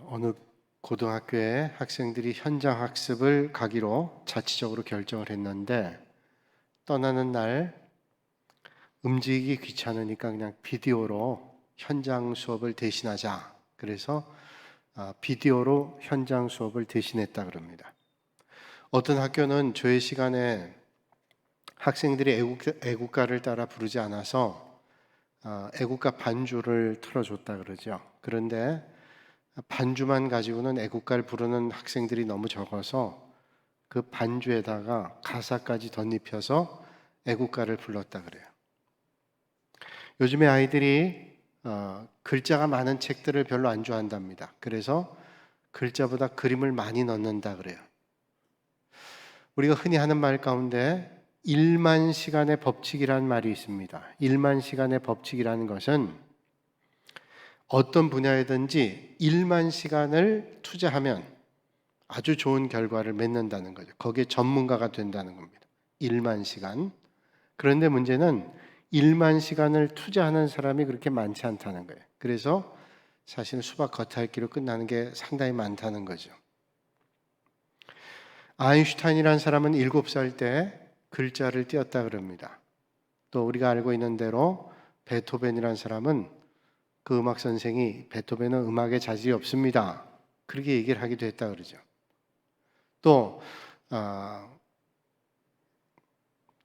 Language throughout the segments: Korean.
어느 고등학교에 학생들이 현장 학습을 가기로 자치적으로 결정을 했는데 떠나는 날 움직이기 귀찮으니까 그냥 비디오로 현장 수업을 대신하자. 그래서 비디오로 현장 수업을 대신했다 그럽니다. 어떤 학교는 조회 시간에 학생들이 애국가를 따라 부르지 않아서 애국가 반주를 틀어줬다 그러죠. 그런데 반주만 가지고는 애국가를 부르는 학생들이 너무 적어서 그 반주에다가 가사까지 덧입혀서 애국가를 불렀다 그래요. 요즘에 아이들이 글자가 많은 책들을 별로 안 좋아한답니다. 그래서 글자보다 그림을 많이 넣는다 그래요. 우리가 흔히 하는 말 가운데 1만 시간의 법칙이라는 말이 있습니다. 1만 시간의 법칙이라는 것은 어떤 분야에든지 1만 시간을 투자하면 아주 좋은 결과를 맺는다는 거죠. 거기에 전문가가 된다는 겁니다. 1만 시간. 그런데 문제는 1만 시간을 투자하는 사람이 그렇게 많지 않다는 거예요. 그래서 사실 수박 겉핥기로 끝나는 게 상당히 많다는 거죠. 아인슈타인이라는 사람은 7살 때 글자를 띄었다 그럽니다. 또 우리가 알고 있는 대로 베토벤이라는 사람은 그 음악 선생이 베토벤은 음악에 자질이 없습니다. 그렇게 얘기를 하기도 했다 그러죠. 또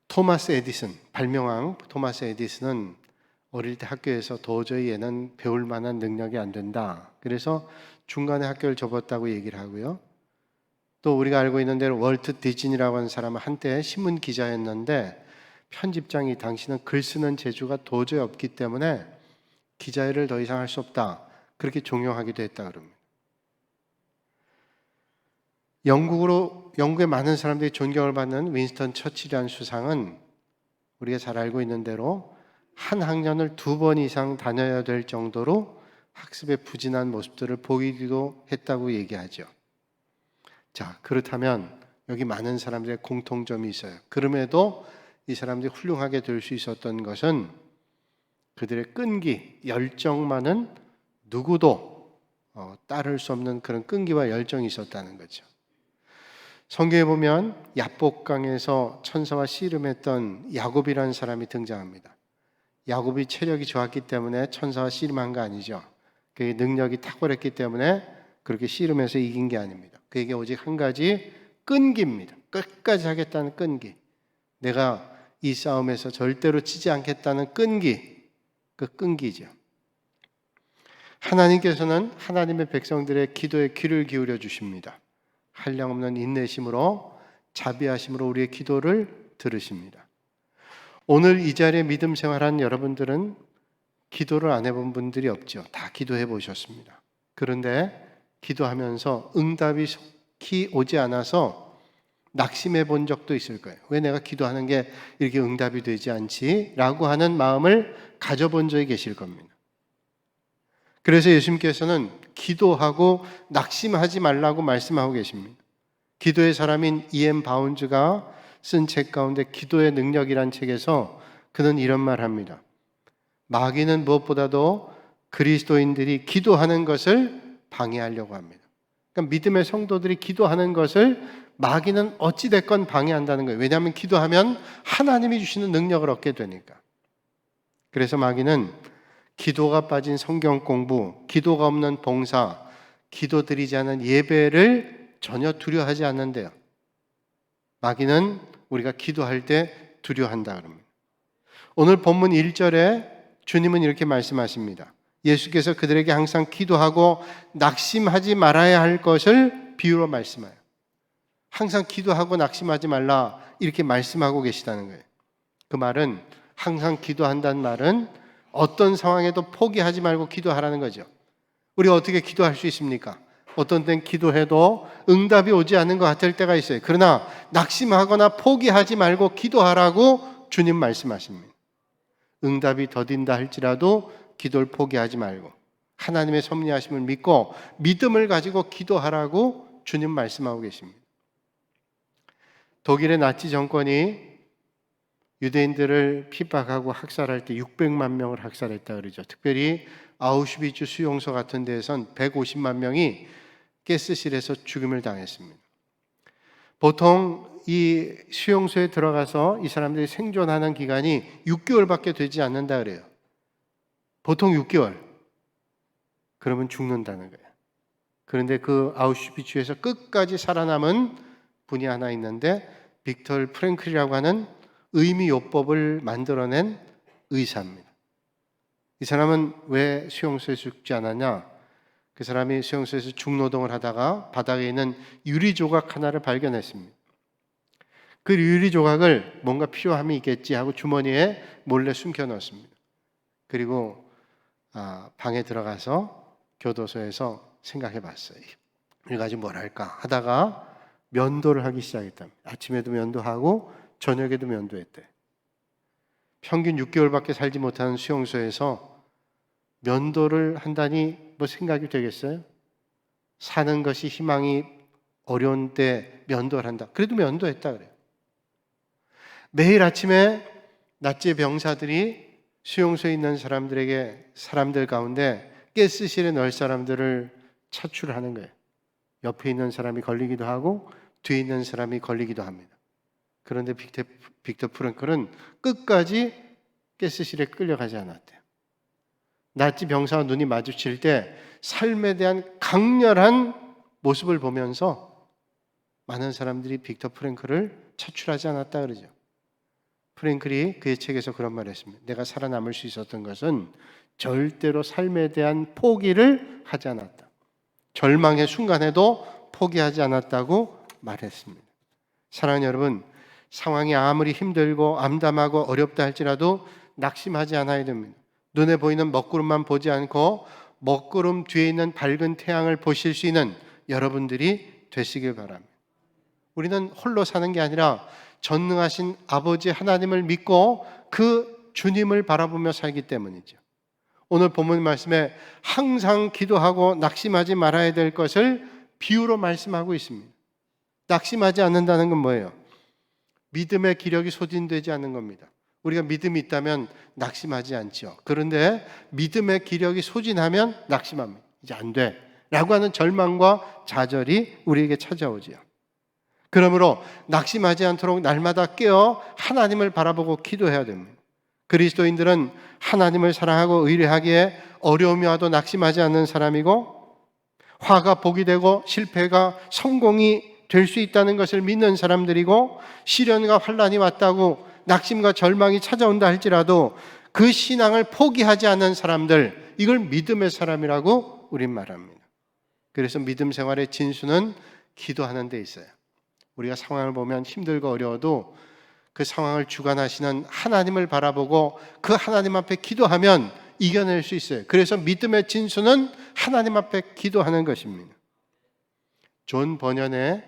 토마스 에디슨, 발명왕 토마스 에디슨은 어릴 때 학교에서 도저히 얘는 배울 만한 능력이 안 된다. 그래서 중간에 학교를 접었다고 얘기를 하고요. 또 우리가 알고 있는 대로 월트 디즈니라고 하는 사람은 한때 신문 기자였는데 편집장이 당신은 글 쓰는 재주가 도저히 없기 때문에 기자 일을 더 이상 할 수 없다. 그렇게 종용하기도 했다 그럽니다. 영국의 많은 사람들이 존경을 받는 윈스턴 처칠이라는 수상은 우리가 잘 알고 있는 대로 한 학년을 2번 이상 다녀야 될 정도로 학습에 부진한 모습들을 보이기도 했다고 얘기하죠. 자, 그렇다면 여기 많은 사람들의 공통점이 있어요. 그럼에도 이 사람들이 훌륭하게 될 수 있었던 것은 그들의 끈기, 열정만은 누구도 따를 수 없는 그런 끈기와 열정이 있었다는 거죠. 성경에 보면 야복강에서 천사와 씨름했던 야곱이라는 사람이 등장합니다. 야곱이 체력이 좋았기 때문에 천사와 씨름한 거 아니죠. 그의 능력이 탁월했기 때문에 그렇게 씨름해서 이긴 게 아닙니다. 그에게 오직 한 가지 끈기입니다. 끝까지 하겠다는 끈기. 내가 이 싸움에서 절대로 지지 않겠다는 끈기. 그 끈기죠. 하나님께서는 하나님의 백성들의 기도에 귀를 기울여 주십니다. 한량없는 인내심으로 자비하심으로 우리의 기도를 들으십니다. 오늘 이 자리에 믿음 생활한 여러분들은 기도를 안 해본 분들이 없죠. 다 기도해 보셨습니다. 그런데 기도하면서 응답이 속히 오지 않아서 낙심해 본 적도 있을 거예요. 왜 내가 기도하는 게 이렇게 응답이 되지 않지? 라고 하는 마음을 가져본 적이 계실 겁니다. 그래서 예수님께서는 기도하고 낙심하지 말라고 말씀하고 계십니다. 기도의 사람인 E.M. 바운즈가 쓴 책 가운데 기도의 능력이란 책에서 그는 이런 말 합니다. 마귀는 무엇보다도 그리스도인들이 기도하는 것을 방해하려고 합니다. 그러니까 믿음의 성도들이 기도하는 것을 마귀는 어찌됐건 방해한다는 거예요. 왜냐하면 기도하면 하나님이 주시는 능력을 얻게 되니까. 그래서 마귀는 기도가 빠진 성경 공부, 기도가 없는 봉사, 기도드리지 않은 예배를 전혀 두려워하지 않는데요. 마귀는 우리가 기도할 때 두려워한다 그럽니다. 오늘 본문 1절에 주님은 이렇게 말씀하십니다. 예수께서 그들에게 항상 기도하고 낙심하지 말아야 할 것을 비유로 말씀해요. 항상 기도하고 낙심하지 말라 이렇게 말씀하고 계시다는 거예요. 그 말은 항상 기도한다는 말은 어떤 상황에도 포기하지 말고 기도하라는 거죠. 우리가 어떻게 기도할 수 있습니까? 어떤 때는 기도해도 응답이 오지 않는 것 같을 때가 있어요. 그러나 낙심하거나 포기하지 말고 기도하라고 주님 말씀하십니다. 응답이 더딘다 할지라도 기도를 포기하지 말고 하나님의 섭리하심을 믿고 믿음을 가지고 기도하라고 주님 말씀하고 계십니다. 독일의 나치 정권이 유대인들을 핍박하고 학살할 때 600만 명을 학살했다 그러죠. 특별히 아우슈비츠 수용소 같은 데에선 150만 명이 가스실에서 죽임을 당했습니다. 보통 이 수용소에 들어가서 이 사람들이 생존하는 기간이 6개월밖에 되지 않는다 그래요. 보통 6개월. 그러면 죽는다는 거예요. 그런데 그 아우슈비츠에서 끝까지 살아남은 분이 하나 있는데 빅터 프랭클이라고 하는 의미요법을 만들어낸 의사입니다. 이 사람은 왜 수용소에서 죽지 않았냐? 그 사람이 수용소에서 중노동을 하다가 바닥에 있는 유리 조각 하나를 발견했습니다. 그 유리 조각을 뭔가 필요함이 있겠지 하고 주머니에 몰래 숨겨 넣었습니다. 그리고 방에 들어가서 교도소에서 생각해 봤어요. 이걸 가지고 뭘 할까 하다가 면도를 하기 시작했답니다. 아침에도 면도하고 저녁에도 면도했대. 평균 6개월밖에 살지 못하는 수용소에서 면도를 한다니 뭐 생각이 되겠어요? 사는 것이 희망이 어려운 때 면도를 한다. 그래도 면도했다 그래요. 매일 아침에 낫제 병사들이 수용소에 있는 사람들 가운데 가스실에 넣을 사람들을 차출하는 거예요. 옆에 있는 사람이 걸리기도 하고 뒤에 있는 사람이 걸리기도 합니다. 그런데 빅터 프랭클은 끝까지 가스실에 끌려가지 않았대요. 나치 병사와 눈이 마주칠 때 삶에 대한 강렬한 모습을 보면서 많은 사람들이 빅터 프랭클을 차출하지 않았다 그러죠. 프랭클이 그의 책에서 그런 말을 했습니다. 내가 살아남을 수 있었던 것은 절대로 삶에 대한 포기를 하지 않았다. 절망의 순간에도 포기하지 않았다고 말했습니다. 사랑하는 여러분, 상황이 아무리 힘들고 암담하고 어렵다 할지라도 낙심하지 않아야 됩니다. 눈에 보이는 먹구름만 보지 않고 먹구름 뒤에 있는 밝은 태양을 보실 수 있는 여러분들이 되시길 바랍니다. 우리는 홀로 사는 게 아니라 전능하신 아버지 하나님을 믿고 그 주님을 바라보며 살기 때문이죠. 오늘 본문 말씀에 항상 기도하고 낙심하지 말아야 될 것을 비유로 말씀하고 있습니다. 낙심하지 않는다는 건 뭐예요? 믿음의 기력이 소진되지 않는 겁니다. 우리가 믿음이 있다면 낙심하지 않죠. 그런데 믿음의 기력이 소진하면 낙심합니다. 이제 안 돼 라고 하는 절망과 좌절이 우리에게 찾아오지요. 그러므로 낙심하지 않도록 날마다 깨어 하나님을 바라보고 기도해야 됩니다. 그리스도인들은 하나님을 사랑하고 의뢰하기에 어려움이 와도 낙심하지 않는 사람이고, 화가 복이 되고 실패가 성공이 될 수 있다는 것을 믿는 사람들이고, 시련과 환난이 왔다고 낙심과 절망이 찾아온다 할지라도 그 신앙을 포기하지 않는 사람들, 이걸 믿음의 사람이라고 우린 말합니다. 그래서 믿음 생활의 진수는 기도하는 데 있어요. 우리가 상황을 보면 힘들고 어려워도 그 상황을 주관하시는 하나님을 바라보고 그 하나님 앞에 기도하면 이겨낼 수 있어요. 그래서 믿음의 진수는 하나님 앞에 기도하는 것입니다. 존 버년의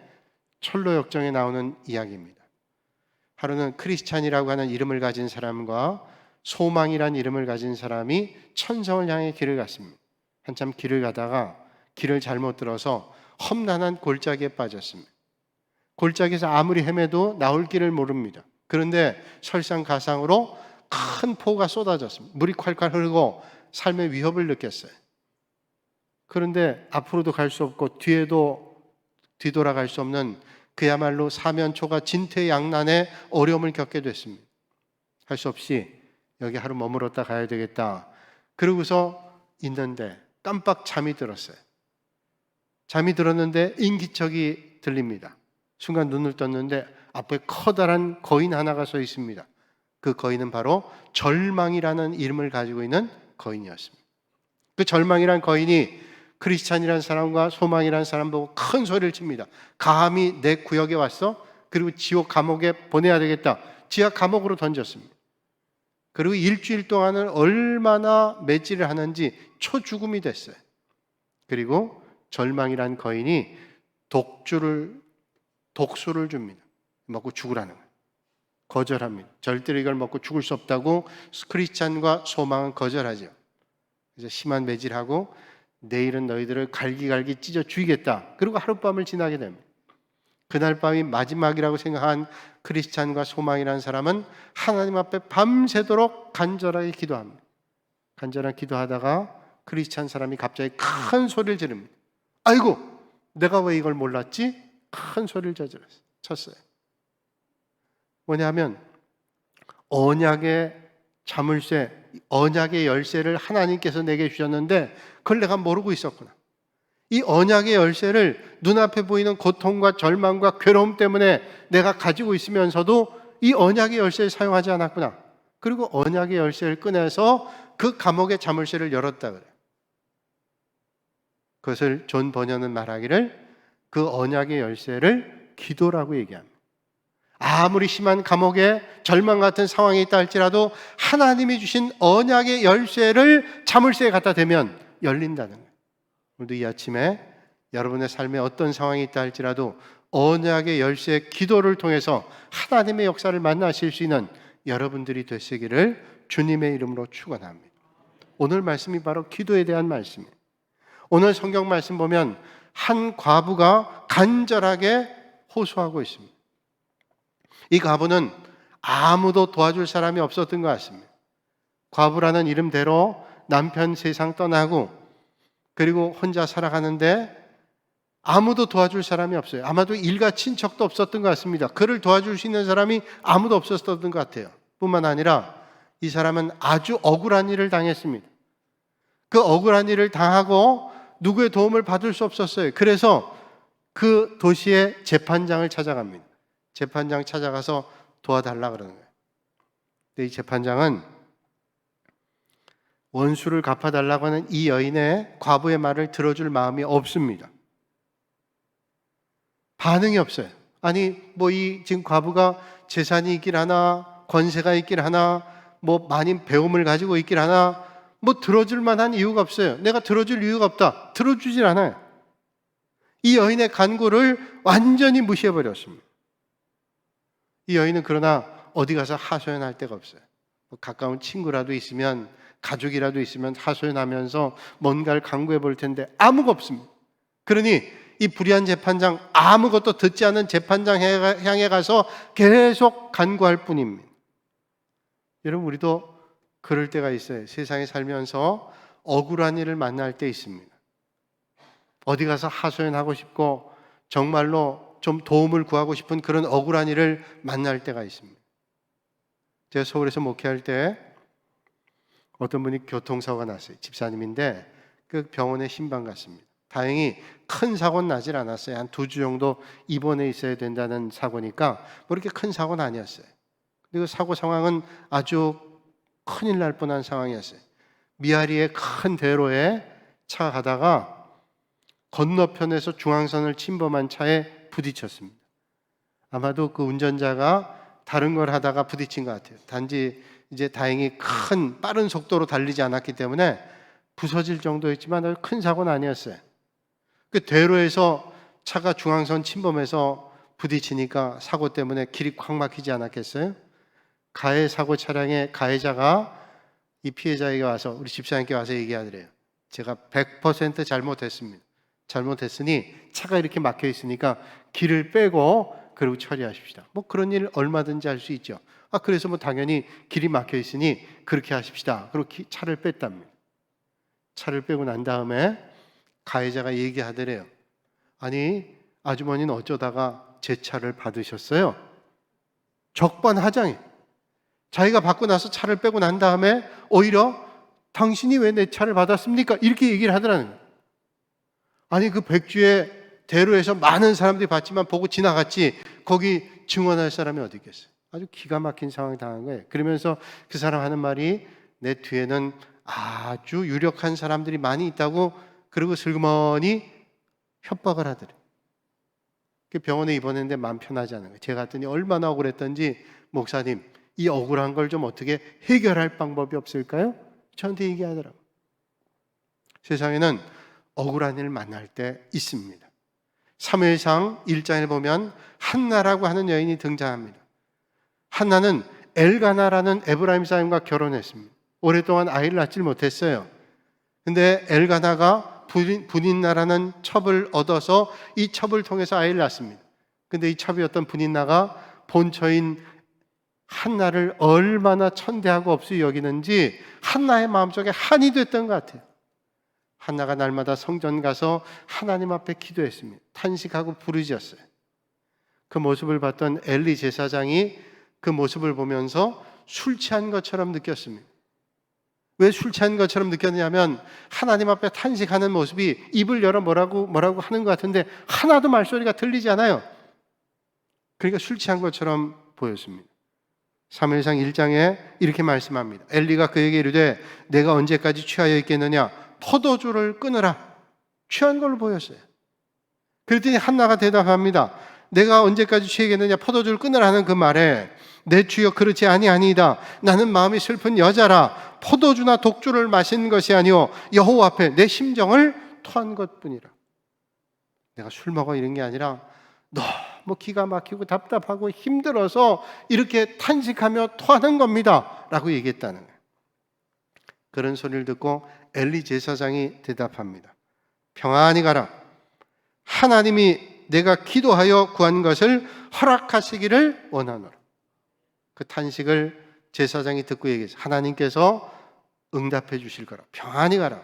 철로 역정에 나오는 이야기입니다. 하루는 크리스찬이라고 하는 이름을 가진 사람과 소망이라는 이름을 가진 사람이 천성을 향해 길을 갔습니다. 한참 길을 가다가 길을 잘못 들어서 험난한 골짜기에 빠졌습니다. 골짜기에서 아무리 헤매도 나올 길을 모릅니다. 그런데 설상가상으로 큰 폭우가 쏟아졌습니다. 물이 콸콸 흐르고 삶의 위협을 느꼈어요. 그런데 앞으로도 갈 수 없고 뒤에도 뒤돌아갈 수 없는 그야말로 사면초가 진퇴양난의 어려움을 겪게 됐습니다. 할 수 없이 여기 하루 머물렀다 가야 되겠다. 그러고서 있는데 깜빡 잠이 들었어요. 잠이 들었는데 인기척이 들립니다. 순간 눈을 떴는데 앞에 커다란 거인 하나가 서 있습니다. 그 거인은 바로 절망이라는 이름을 가지고 있는 거인이었습니다. 그 절망이라는 거인이 크리스찬이라는 사람과 소망이라는 사람 보고 큰 소리를 칩니다. 감히 내 구역에 왔어? 그리고 지옥 감옥에 보내야 되겠다. 지하 감옥으로 던졌습니다. 그리고 일주일 동안은 얼마나 매질을 하는지 초죽음이 됐어요. 그리고 절망이라는 거인이 독수를 줍니다. 먹고 죽으라는 거예요. 거절합니다. 절대로 이걸 먹고 죽을 수 없다고 크리스찬과 소망은 거절하죠. 그래서 심한 매질하고 내일은 너희들을 갈기갈기 찢어 죽이겠다. 그리고 하룻밤을 지나게 됩니다. 그날 밤이 마지막이라고 생각한 크리스찬과 소망이라는 사람은 하나님 앞에 밤새도록 간절하게 기도합니다. 간절하게 기도하다가 크리스찬 사람이 갑자기 큰 소리를 지릅니다. 아이고, 내가 왜 이걸 몰랐지? 큰 소리를 쳤어요. 뭐냐면 언약의 자물쇠, 언약의 열쇠를 하나님께서 내게 주셨는데 그걸 내가 모르고 있었구나. 이 언약의 열쇠를 눈앞에 보이는 고통과 절망과 괴로움 때문에 내가 가지고 있으면서도 이 언약의 열쇠를 사용하지 않았구나. 그리고 언약의 열쇠를 꺼내서 그 감옥의 자물쇠를 열었다 그래요. 그것을 존 버녀는 말하기를 그 언약의 열쇠를 기도라고 얘기합니다. 아무리 심한 감옥에 절망 같은 상황이 있다 할지라도 하나님이 주신 언약의 열쇠를 자물쇠에 갖다 대면 열린다는 거예요. 오늘도 이 아침에 여러분의 삶에 어떤 상황이 있다 할지라도 언약의 열쇠 기도를 통해서 하나님의 역사를 만나실 수 있는 여러분들이 되시기를 주님의 이름으로 축원합니다. 오늘 말씀이 바로 기도에 대한 말씀이에요. 오늘 성경 말씀 보면 한 과부가 간절하게 호소하고 있습니다. 이 과부는 아무도 도와줄 사람이 없었던 것 같습니다. 과부라는 이름대로 남편 세상 떠나고 그리고 혼자 살아가는데 아무도 도와줄 사람이 없어요. 아마도 일가 친척도 없었던 것 같습니다. 그를 도와줄 수 있는 사람이 아무도 없었던 것 같아요. 뿐만 아니라 이 사람은 아주 억울한 일을 당했습니다. 그 억울한 일을 당하고 누구의 도움을 받을 수 없었어요. 그래서 그 도시의 재판장을 찾아갑니다. 재판장 찾아가서 도와달라 그러는 거예요. 근데 이 재판장은 원수를 갚아달라고 하는 이 여인의 과부의 말을 들어줄 마음이 없습니다. 반응이 없어요. 아니 이 지금 과부가 재산이 있길 하나, 권세가 있길 하나, 많은 배움을 가지고 있길 하나, 들어줄 만한 이유가 없어요. 내가 들어줄 이유가 없다. 들어주질 않아요. 이 여인의 간구를 완전히 무시해버렸습니다. 이 여인은 그러나 어디 가서 하소연할 데가 없어요. 가까운 친구라도 있으면, 가족이라도 있으면 하소연하면서 뭔가를 간구해 볼 텐데 아무것도 없습니다. 그러니 이 불의한 재판장, 아무것도 듣지 않은 재판장 향해 가서 계속 간구할 뿐입니다. 여러분, 우리도 그럴 때가 있어요. 세상에 살면서 억울한 일을 만날 때 있습니다. 어디 가서 하소연하고 싶고 정말로 좀 도움을 구하고 싶은 그런 억울한 일을 만날 때가 있습니다. 제가 서울에서 목회할 때 어떤 분이 교통사고가 났어요. 집사님인데 그 병원에 신방 갔습니다. 다행히 큰 사고는 나질 않았어요. 한 2주 정도 입원해 있어야 된다는 사고니까 그렇게 큰 사고는 아니었어요. 그리고 사고 상황은 아주 큰일 날 뻔한 상황이었어요. 미아리의 큰 대로에 차가 가다가 건너편에서 중앙선을 침범한 차에 부딪혔습니다. 아마도 그 운전자가 다른 걸 하다가 부딪힌 것 같아요. 단지 이제 다행히 큰 빠른 속도로 달리지 않았기 때문에 부서질 정도였지만 큰 사고는 아니었어요. 그 대로에서 차가 중앙선 침범해서 부딪히니까 사고 때문에 길이 콱 막히지 않았겠어요? 가해 사고 차량의 가해자가 이 피해자에게 와서 우리 집사님께 와서 얘기하더래요. 제가 100% 잘못했습니다. 잘못했으니 차가 이렇게 막혀 있으니까 길을 빼고 그리고 처리하십시다. 그런 일 얼마든지 할 수 있죠. 그래서 당연히 길이 막혀 있으니 그렇게 하십시다. 그리고 차를 뺐답니다. 차를 빼고 난 다음에 가해자가 얘기하더래요. 아니, 아주머니는 어쩌다가 제 차를 받으셨어요? 적반하장이. 자기가 받고 나서 차를 빼고 난 다음에 오히려 당신이 왜 내 차를 받았습니까? 이렇게 얘기를 하더라는 거예요. 아니, 그 백주의 대로에서 많은 사람들이 봤지만 보고 지나갔지 거기 증언할 사람이 어디 있겠어요? 아주 기가 막힌 상황이 당한 거예요. 그러면서 그 사람 하는 말이 내 뒤에는 아주 유력한 사람들이 많이 있다고, 그리고 슬그머니 협박을 하더래요. 병원에 입원했는데 마음 편하지 않은 거예요. 제가 갔더니 얼마나 억울했던지, 목사님 이 억울한 걸 좀 어떻게 해결할 방법이 없을까요? 저한테 얘기하더라고요. 세상에는 억울한 일을 만날 때 있습니다. 사무엘상 1장에 보면 한나라고 하는 여인이 등장합니다. 한나는 엘가나라는 에브라임 사람과 결혼했습니다. 오랫동안 아이를 낳지 못했어요. 근데 엘가나가 분인나라는 첩을 얻어서 이 첩을 통해서 아이를 낳습니다. 근데 이 첩이 어떤 분인나가 본처인 한나를 얼마나 천대하고 없이 여기는지 한나의 마음속에 한이 됐던 것 같아요. 한나가 날마다 성전 가서 하나님 앞에 기도했습니다. 탄식하고 부르짖었어요. 그 모습을 봤던 엘리 제사장이 그 모습을 보면서 술 취한 것처럼 느꼈습니다. 왜 술 취한 것처럼 느꼈냐면 하나님 앞에 탄식하는 모습이 입을 열어 뭐라고 하는 것 같은데 하나도 말소리가 들리지 않아요. 그러니까 술 취한 것처럼 보였습니다. 사무엘상 1장에 이렇게 말씀합니다. 엘리가 그에게 이르되 내가 언제까지 취하여 있겠느냐, 포도주를 끊으라. 취한 걸로 보였어요. 그랬더니 한나가 대답합니다. 내가 언제까지 취하겠느냐, 포도주를 끊으라는 그 말에 내 주여 그렇지 아니이다. 나는 마음이 슬픈 여자라. 포도주나 독주를 마신 것이 아니오 여호와 앞에 내 심정을 토한 것뿐이라. 내가 술 먹어 이런 게 아니라 너무 기가 막히고 답답하고 힘들어서 이렇게 탄식하며 토하는 겁니다 라고 얘기했다는 거예요. 그런 소리를 듣고 엘리 제사장이 대답합니다. 평안히 가라. 하나님이 내가 기도하여 구한 것을 허락하시기를 원하노라. 그 탄식을 제사장이 듣고 얘기했어요. 하나님께서 응답해 주실 거라. 평안히 가라.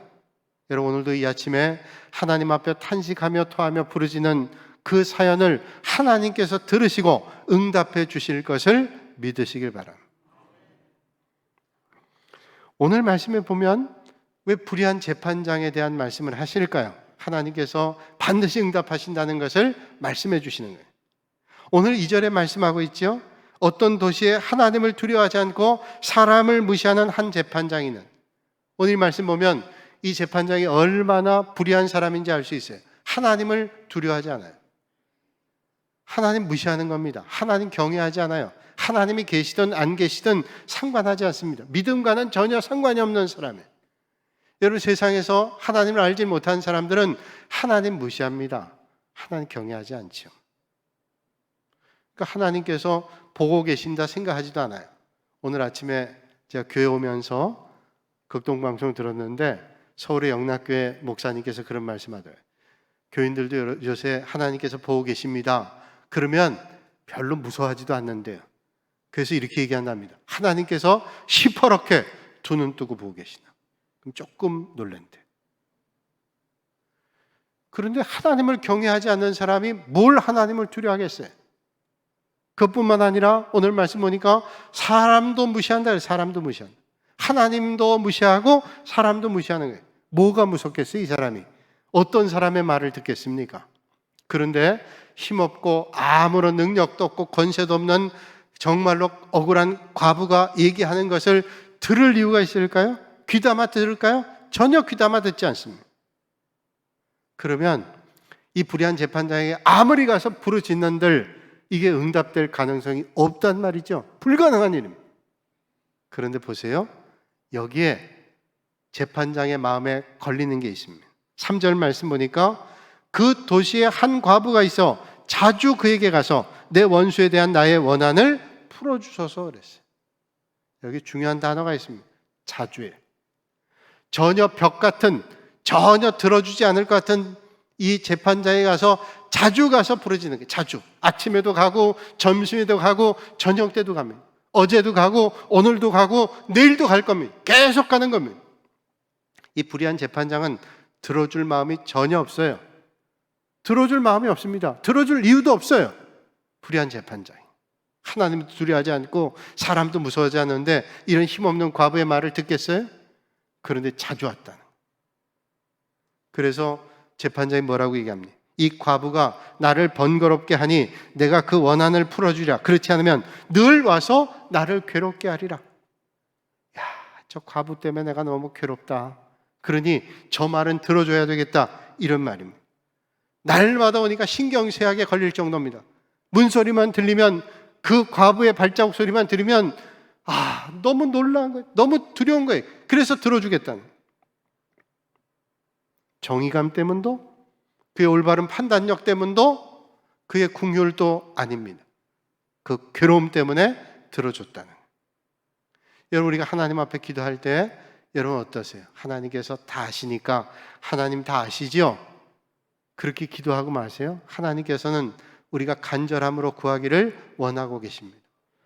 여러분, 오늘도 이 아침에 하나님 앞에 탄식하며 토하며 부르짖는 그 사연을 하나님께서 들으시고 응답해 주실 것을 믿으시길 바랍니다. 오늘 말씀에 보면 왜 불의한 재판장에 대한 말씀을 하실까요? 하나님께서 반드시 응답하신다는 것을 말씀해 주시는 거예요. 오늘 2절에 말씀하고 있죠. 어떤 도시에 하나님을 두려워하지 않고 사람을 무시하는 한 재판장이는, 오늘 말씀 보면 이 재판장이 얼마나 불의한 사람인지 알 수 있어요. 하나님을 두려워하지 않아요. 하나님 무시하는 겁니다. 하나님 경외하지 않아요. 하나님이 계시든 안 계시든 상관하지 않습니다. 믿음과는 전혀 상관이 없는 사람이에요. 여러분, 세상에서 하나님을 알지 못한 사람들은 하나님 무시합니다. 하나님 경외하지 않죠. 그러니까 하나님께서 보고 계신다 생각하지도 않아요. 오늘 아침에 제가 교회 오면서 극동방송 들었는데 서울의 영락교회 목사님께서 그런 말씀하더라고요. 교인들도 요새 하나님께서 보고 계십니다. 그러면 별로 무서워하지도 않는데요. 그래서 이렇게 얘기한답니다. 하나님께서 시퍼렇게 두 눈 뜨고 보고 계시나. 그럼 조금 놀란대. 그런데 하나님을 경외하지 않는 사람이 뭘 하나님을 두려워하겠어요? 그뿐만 아니라 오늘 말씀 보니까 사람도 무시한다. 사람도 무시한다. 하나님도 무시하고 사람도 무시하는 거예요. 뭐가 무섭겠어요, 이 사람이? 어떤 사람의 말을 듣겠습니까? 그런데 힘없고 아무런 능력도 없고 권세도 없는 정말로 억울한 과부가 얘기하는 것을 들을 이유가 있을까요? 귀담아 들을까요? 전혀 귀담아 듣지 않습니다. 그러면 이 불의한 재판장에게 아무리 가서 부르짖는들 이게 응답될 가능성이 없단 말이죠. 불가능한 일입니다. 그런데 보세요. 여기에 재판장의 마음에 걸리는 게 있습니다. 3절 말씀 보니까 그 도시에 한 과부가 있어 자주 그에게 가서 내 원수에 대한 나의 원한을 풀어주소서 그랬어요. 여기 중요한 단어가 있습니다. 자주에. 전혀 벽 같은, 전혀 들어주지 않을 것 같은 이 재판장에 가서 자주 가서 부르짖는 게 자주. 아침에도 가고 점심에도 가고 저녁 때도 갑니다. 어제도 가고 오늘도 가고 내일도 갈 겁니다. 계속 가는 겁니다. 이 불의한 재판장은 들어줄 마음이 전혀 없어요. 들어줄 마음이 없습니다. 들어줄 이유도 없어요. 불의한 재판장이. 하나님도 두려워하지 않고 사람도 무서워하지 않는데 이런 힘없는 과부의 말을 듣겠어요? 그런데 자주 왔다는. 그래서 재판장이 뭐라고 얘기합니까? 이 과부가 나를 번거롭게 하니 내가 그 원한을 풀어주리라. 그렇지 않으면 늘 와서 나를 괴롭게 하리라. 야, 저 과부 때문에 내가 너무 괴롭다. 그러니 저 말은 들어줘야 되겠다. 이런 말입니다. 날마다 오니까 신경쇠약에 걸릴 정도입니다. 문소리만 들리면, 그 과부의 발자국 소리만 들으면 너무 놀라운 거예요. 너무 두려운 거예요. 그래서 들어주겠다는 거예요. 정의감 때문도, 그의 올바른 판단력 때문도, 그의 긍휼도 아닙니다. 그 괴로움 때문에 들어줬다는 거예요. 여러분, 우리가 하나님 앞에 기도할 때 여러분 어떠세요? 하나님께서 다 아시니까 하나님 다 아시죠? 그렇게 기도하고 마세요. 하나님께서는 우리가 간절함으로 구하기를 원하고 계십니다.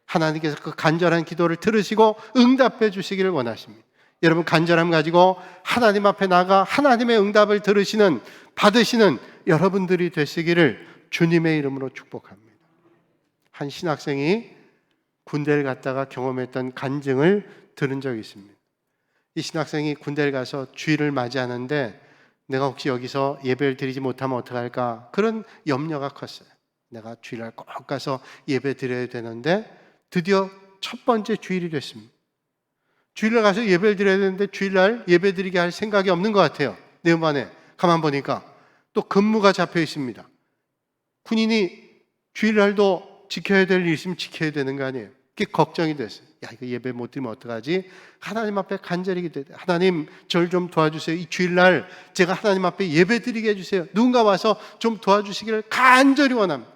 하나님께서 그 간절한 기도를 들으시고 응답해 주시기를 원하십니다. 여러분 간절함 가지고 하나님 앞에 나가 하나님의 응답을 받으시는 여러분들이 되시기를 주님의 이름으로 축복합니다. 한 신학생이 군대를 갔다가 경험했던 간증을 들은 적이 있습니다. 이 신학생이 군대를 가서 주일을 맞이하는데 내가 혹시 여기서 예배를 드리지 못하면 어떡할까? 그런 염려가 컸어요. 내가 주일날 꼭 가서 예배 드려야 되는데 드디어 첫 번째 주일이 됐습니다. 주일날 가서 예배를 드려야 되는데 주일날 예배 드리게 할 생각이 없는 것 같아요. 내 음반에 가만 보니까 또 근무가 잡혀 있습니다. 군인이 주일날도 지켜야 될 일 있으면 지켜야 되는 거 아니에요. 그게 걱정이 됐어요. 야, 이거 예배 못 드리면 어떡하지? 하나님 앞에 간절히 기도해야 돼. 하나님, 저를 좀 도와주세요. 이 주일날 제가 하나님 앞에 예배 드리게 해주세요. 누군가 와서 좀 도와주시기를 간절히 원합니다.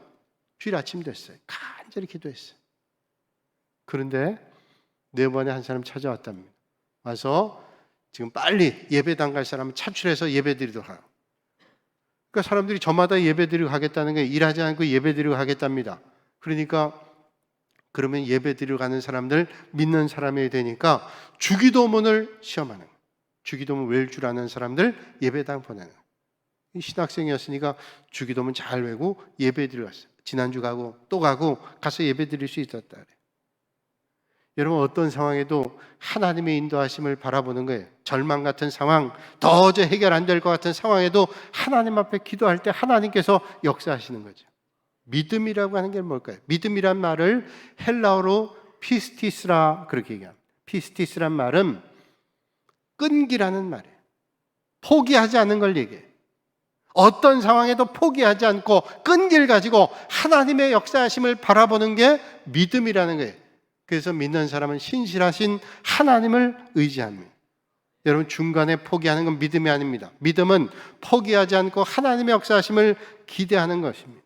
주일 아침 됐어요. 간절히 기도했어요. 그런데 네 번에 한 사람 찾아왔답니다. 와서 지금 빨리 예배당 갈 사람은 차출해서 예배 드리도록 하라고. 그러니까 사람들이 저마다 예배 드리고 가겠다는 게 일하지 않고 예배 드리고 가겠답니다. 그러니까 그러면 예배 드리러 가는 사람들 믿는 사람이 되니까 주기도문을 시험하는 거예요. 주기도문 외울 줄 아는 사람들 예배당 보내는 거예요. 이 신학생이었으니까 주기도문 잘 외우고 예배 드리러 갔어요. 지난주 가고 또 가고 가서 예배 드릴 수 있었다 그래요. 여러분 어떤 상황에도 하나님의 인도하심을 바라보는 거예요. 절망 같은 상황, 도저히 해결 안 될 것 같은 상황에도 하나님 앞에 기도할 때 하나님께서 역사하시는 거죠. 믿음이라고 하는 게 뭘까요? 믿음이란 말을 헬라어로 피스티스라 그렇게 얘기합니다. 피스티스란 말은 끈기라는 말이에요. 포기하지 않는 걸 얘기해요. 어떤 상황에도 포기하지 않고 끈기를 가지고 하나님의 역사하심을 바라보는 게 믿음이라는 거예요. 그래서 믿는 사람은 신실하신 하나님을 의지합니다. 여러분 중간에 포기하는 건 믿음이 아닙니다. 믿음은 포기하지 않고 하나님의 역사하심을 기대하는 것입니다.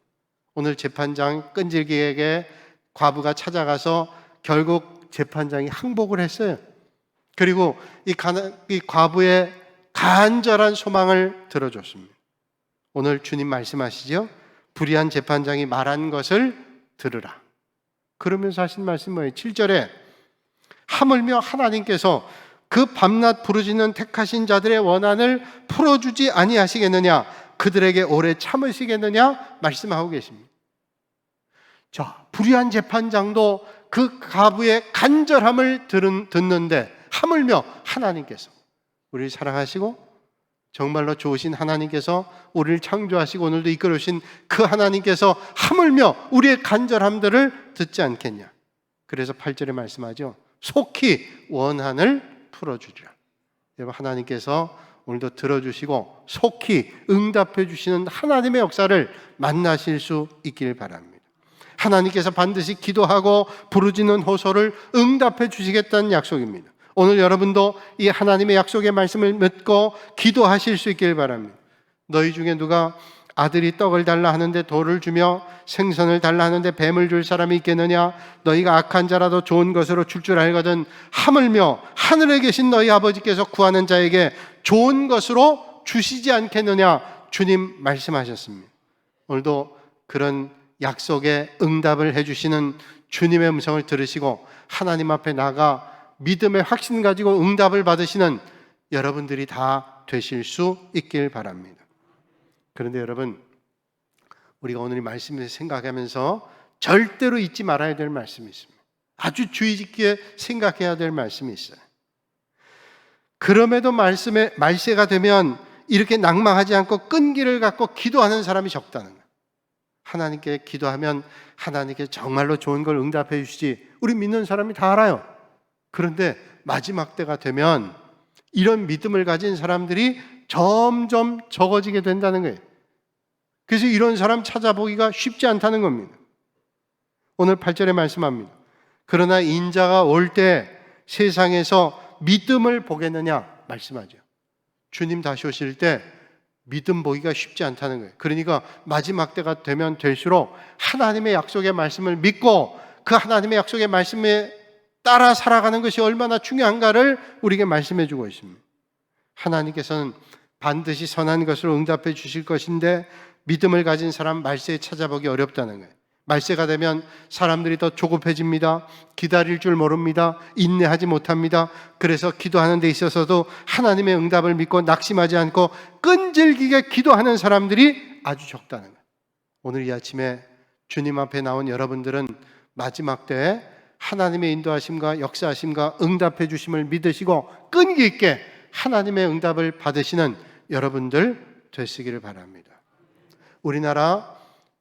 오늘 재판장 끈질기게 과부가 찾아가서 결국 재판장이 항복을 했어요. 그리고 이 과부의 간절한 소망을 들어줬습니다. 오늘 주님 말씀하시죠? 불의한 재판장이 말한 것을 들으라. 그러면서 하신 말씀이 뭐예요? 7절에 하물며 하나님께서 그 밤낮 부르짖는 택하신 자들의 원한을 풀어주지 아니하시겠느냐? 그들에게 오래 참으시겠느냐? 말씀하고 계십니다. 자, 불의한 재판장도 그 과부의 간절함을 듣는데 하물며 하나님께서 우리를 사랑하시고 정말로 좋으신 하나님께서 우리를 창조하시고 오늘도 이끌으신 그 하나님께서 하물며 우리의 간절함들을 듣지 않겠냐. 그래서 8절에 말씀하죠. 속히 원한을 풀어주리라. 여러분 하나님께서 오늘도 들어주시고 속히 응답해 주시는 하나님의 역사를 만나실 수 있기를 바랍니다. 하나님께서 반드시 기도하고 부르짖는 호소를 응답해 주시겠다는 약속입니다. 오늘 여러분도 이 하나님의 약속의 말씀을 믿고 기도하실 수 있기를 바랍니다. 너희 중에 누가 아들이 떡을 달라 하는데 돌을 주며 생선을 달라 하는데 뱀을 줄 사람이 있겠느냐? 너희가 악한 자라도 좋은 것으로 줄 알거든 하물며 하늘에 계신 너희 아버지께서 구하는 자에게 좋은 것으로 주시지 않겠느냐? 주님 말씀하셨습니다. 오늘도 그런 약속에 응답을 해주시는 주님의 음성을 들으시고 하나님 앞에 나가 믿음의 확신 가지고 응답을 받으시는 여러분들이 다 되실 수 있길 바랍니다. 그런데 여러분 우리가 오늘 이 말씀을 생각하면서 절대로 잊지 말아야 될 말씀이 있습니다. 아주 주의 깊게 생각해야 될 말씀이 있어요. 그럼에도 말세가 되면 이렇게 낭망하지 않고 끈기를 갖고 기도하는 사람이 적다는 거예요. 하나님께 기도하면 하나님께 정말로 좋은 걸 응답해 주시지 우리 믿는 사람이 다 알아요. 그런데 마지막 때가 되면 이런 믿음을 가진 사람들이 점점 적어지게 된다는 거예요. 그래서 이런 사람 찾아보기가 쉽지 않다는 겁니다. 오늘 8절에 말씀합니다. 그러나 인자가 올 때 세상에서 믿음을 보겠느냐 말씀하죠. 주님 다시 오실 때 믿음 보기가 쉽지 않다는 거예요. 그러니까 마지막 때가 되면 될수록 하나님의 약속의 말씀을 믿고 그 하나님의 약속의 말씀에 따라 살아가는 것이 얼마나 중요한가를 우리에게 말씀해 주고 있습니다. 하나님께서는 반드시 선한 것으로 응답해 주실 것인데 믿음을 가진 사람 말세에 찾아보기 어렵다는 거예요. 말세가 되면 사람들이 더 조급해집니다. 기다릴 줄 모릅니다. 인내하지 못합니다. 그래서 기도하는 데 있어서도 하나님의 응답을 믿고 낙심하지 않고 끈질기게 기도하는 사람들이 아주 적다는 거예요. 오늘 이 아침에 주님 앞에 나온 여러분들은 마지막 때에 하나님의 인도하심과 역사하심과 응답해 주심을 믿으시고 끈기 있게 하나님의 응답을 받으시는 여러분들 되시기를 바랍니다. 우리나라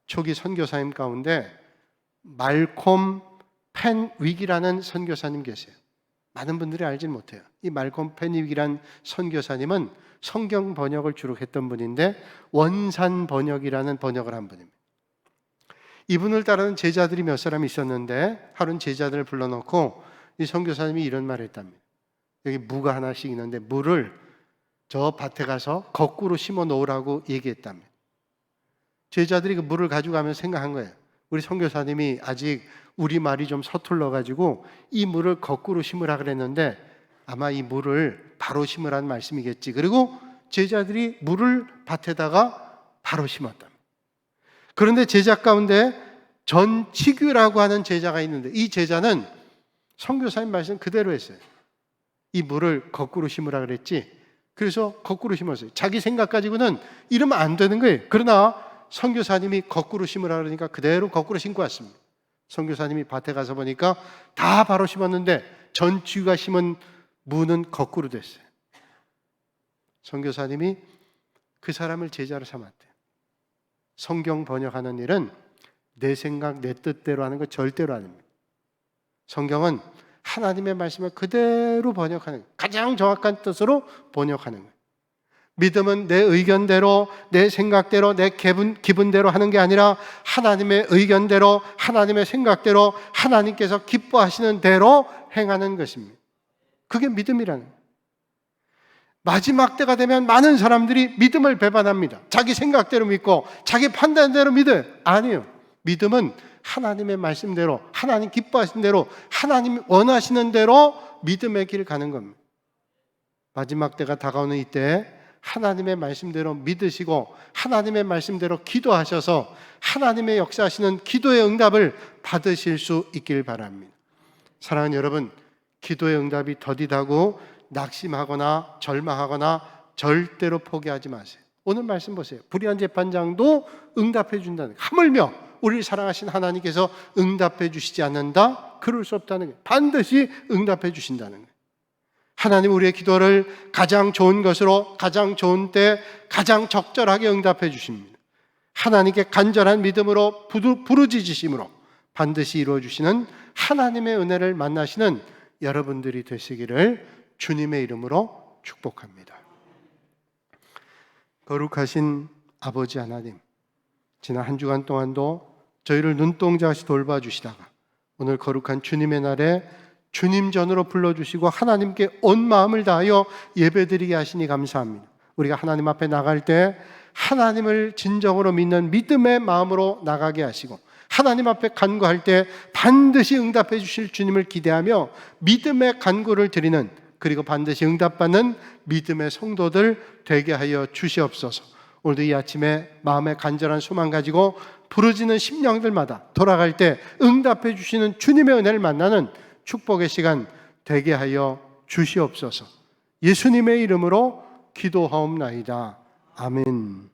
초기 선교사님 가운데 말콤 펜윅이라는 선교사님 계세요. 많은 분들이 알지 못해요. 이 말콤 펜윅이라는 선교사님은 성경 번역을 주로 했던 분인데 원산 번역이라는 번역을 한 분입니다. 이분을 따르는 제자들이 몇 사람 있었는데 하루는 제자들을 불러놓고 이 선교사님이 이런 말을 했답니다. 여기 무가 하나씩 있는데 무를 저 밭에 가서 거꾸로 심어 놓으라고 얘기했답니다. 제자들이 그 물을 가져가면서 생각한 거예요. 우리 선교사님이 아직 우리말이 좀 서툴러가지고 이 물을 거꾸로 심으라 그랬는데 아마 이 물을 바로 심으라는 말씀이겠지. 그리고 제자들이 물을 밭에다가 바로 심었다. 그런데 제자 가운데 전치규라고 하는 제자가 있는데 이 제자는 선교사님 말씀 그대로 했어요. 이 물을 거꾸로 심으라 그랬지. 그래서 거꾸로 심었어요. 자기 생각 가지고는 이러면 안 되는 거예요. 그러나 선교사님이 거꾸로 심으라 그러니까 그대로 거꾸로 심고 왔습니다. 선교사님이 밭에 가서 보니까 다 바로 심었는데 전치규가 심은 무는 거꾸로 됐어요. 선교사님이 그 사람을 제자로 삼았대요. 성경 번역하는 일은 내 생각, 내 뜻대로 하는 거 절대로 아닙니다. 성경은 하나님의 말씀을 그대로 번역하는 거예요. 가장 정확한 뜻으로 번역하는 거예요. 믿음은 내 의견대로, 내 생각대로, 내 기분대로 하는 게 아니라 하나님의 의견대로, 하나님의 생각대로, 하나님께서 기뻐하시는 대로 행하는 것입니다. 그게 믿음이라는 거예요. 마지막 때가 되면 많은 사람들이 믿음을 배반합니다. 자기 생각대로 믿고 자기 판단대로 믿어요. 아니에요. 믿음은 하나님의 말씀대로, 하나님 기뻐하시는 대로, 하나님 원하시는 대로 믿음의 길 가는 겁니다. 마지막 때가 다가오는 이때 하나님의 말씀대로 믿으시고 하나님의 말씀대로 기도하셔서 하나님의 역사하시는 기도의 응답을 받으실 수 있길 바랍니다. 사랑하는 여러분, 기도의 응답이 더디다고 낙심하거나 절망하거나 절대로 포기하지 마세요. 오늘 말씀 보세요. 불의한 재판장도 응답해 준다는 거예요. 하물며 우리를 사랑하신 하나님께서 응답해 주시지 않는다? 그럴 수 없다는 거예요. 반드시 응답해 주신다는 거예요. 하나님 우리의 기도를 가장 좋은 것으로 가장 좋은 때 가장 적절하게 응답해 주십니다. 하나님께 간절한 믿음으로 부르짖으심으로 반드시 이루어 주시는 하나님의 은혜를 만나시는 여러분들이 되시기를 주님의 이름으로 축복합니다. 거룩하신 아버지 하나님, 지난 한 주간 동안도 저희를 눈동자같이 돌봐주시다가 오늘 거룩한 주님의 날에 주님 전으로 불러주시고 하나님께 온 마음을 다하여 예배드리게 하시니 감사합니다. 우리가 하나님 앞에 나갈 때 하나님을 진정으로 믿는 믿음의 마음으로 나가게 하시고 하나님 앞에 간구할 때 반드시 응답해 주실 주님을 기대하며 믿음의 간구를 드리는, 그리고 반드시 응답받는 믿음의 성도들 되게 하여 주시옵소서. 오늘도 이 아침에 마음의 간절한 소망 가지고 부르짖는 심령들마다 돌아갈 때 응답해 주시는 주님의 은혜를 만나는 축복의 시간 되게 하여 주시옵소서. 예수님의 이름으로 기도하옵나이다. 아멘.